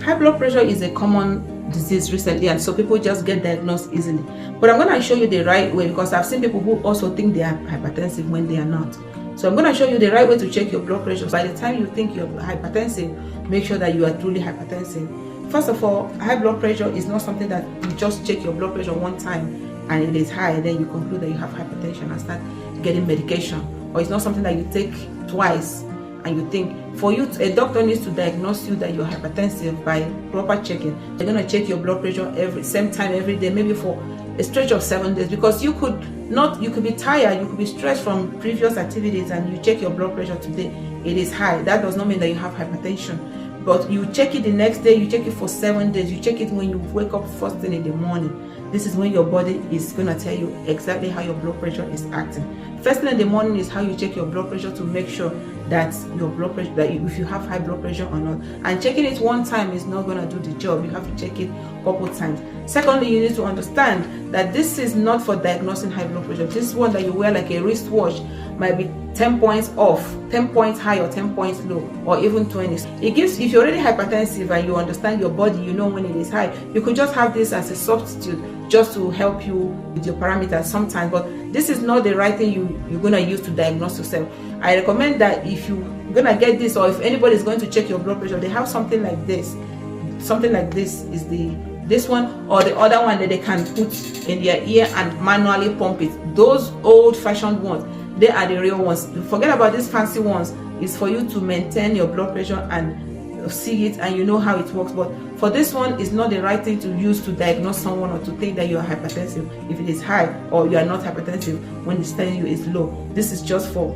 High blood pressure is a common disease recently, and so people just get diagnosed easily. But I'm going to show you the right way, because I've seen people who also think they are hypertensive when they are not. So I'm going to show you the right way to check your blood pressure. By the time you think you're hypertensive, make sure that you are truly hypertensive. First of all, high blood pressure is not something that you just check your blood pressure one time and it is high, and then you conclude that you have hypertension and start getting medication. Or it's not something that you take twice and you think. For you, a doctor needs to diagnose you that you're hypertensive by proper checking. They're going to check your blood pressure same time every day, maybe for a stretch of 7 days, because you could be tired, you could be stressed from previous activities, and you check your blood pressure today, it is high. That does not mean that you have hypertension. But you check it the next day, you check it for 7 days, you check it when you wake up first thing in the morning. This is when your body is going to tell you exactly how your blood pressure is acting. First thing in the morning is how you check your blood pressure to make sure that your blood pressure, that if you have high blood pressure or not. And checking it one time is not going to do the job. You have to check it a couple times. Secondly, you need to understand that this is not for diagnosing high blood pressure. This one that you wear like a wristwatch might be 10 points off, 10 points high or 10 points low, or even 20. It gives, if you're already hypertensive and you understand your body, you know when it is high, you could just have this as a substitute just to help you with your parameters sometimes. But this is not the right thing you're going to use to diagnose yourself. I recommend that if you're going to get this, or if anybody is going to check your blood pressure, they have something like this. Something like this is this one, or the other one that they can put in their ear and manually pump it. Those old-fashioned ones, they are the real ones. Forget about these fancy ones. It's for you to maintain your blood pressure and see it, and you know how it works. But for this one, it's not the right thing to use to diagnose someone or to think that you are hypertensive if it is high, or you are not hypertensive when it's telling you it's low. This is just for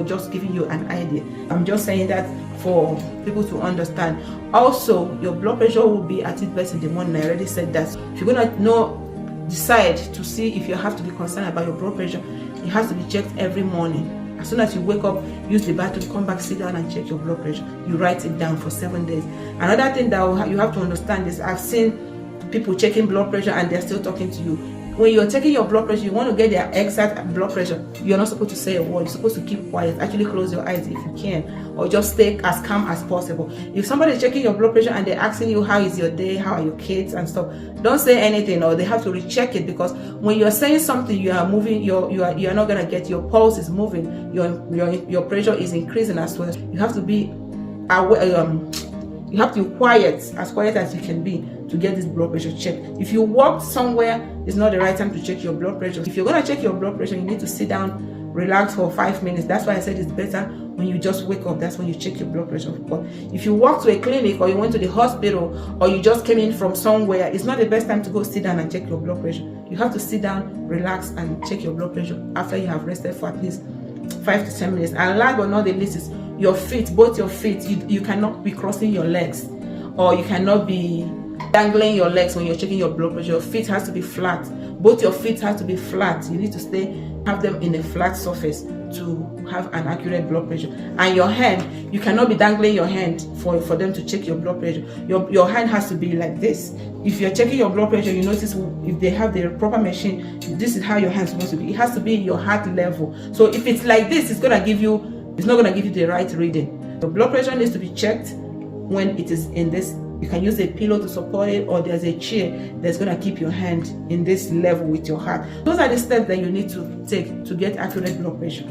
just giving you an idea. I'm just saying that for people to understand. Also, your blood pressure will be at its best in the morning. I already said that. If you're gonna decide to see if you have to be concerned about your blood pressure, it has to be checked every morning. As soon as you wake up, use the bathroom, come back, sit down and check your blood pressure. You write it down for 7 days. Another thing that you have to understand is, I've seen people checking blood pressure and they're still talking to you. When you're taking your blood pressure, you want to get their exact blood pressure. You're not supposed to say a word. You're supposed to keep quiet. Actually close your eyes if you can, or just stay as calm as possible. If somebody is checking your blood pressure and they're asking you how is your day, how are your kids and stuff, don't say anything, or they have to recheck it, because when you're saying something, you are moving. You're not gonna get, your pulse is moving. Your pressure is increasing as well. You have to be aware. You have to be quiet as you can be to get this blood pressure checked. If you walk somewhere, it's not the right time to check your blood pressure. If you're going to check your blood pressure, you need to sit down, relax for 5 minutes. That's why I said it's better when you just wake up. That's when you check your blood pressure. But if you walk to a clinic, or you went to the hospital, or you just came in from somewhere, it's not the best time to go sit down and check your blood pressure. You have to sit down, relax, and check your blood pressure after you have rested for at least 5 to 10 minutes. And last but not the least is your feet, both your feet. You cannot be crossing your legs, or you cannot be dangling your legs when you're checking your blood pressure. Your feet has to be flat. Both your feet have to be flat. You need to have them in a flat surface to have an accurate blood pressure. And your hand, you cannot be dangling your hand for them to check your blood pressure. Your hand has to be like this. If you're checking your blood pressure, you notice if they have the proper machine, this is how your hand's supposed to be. It has to be your heart level. So if it's like this, it's not gonna give you the right reading. The blood pressure needs to be checked when it is in this. You can use a pillow to support it, or there's a chair that's going to keep your hand in this level with your heart. Those are the steps that you need to take to get accurate blood pressure.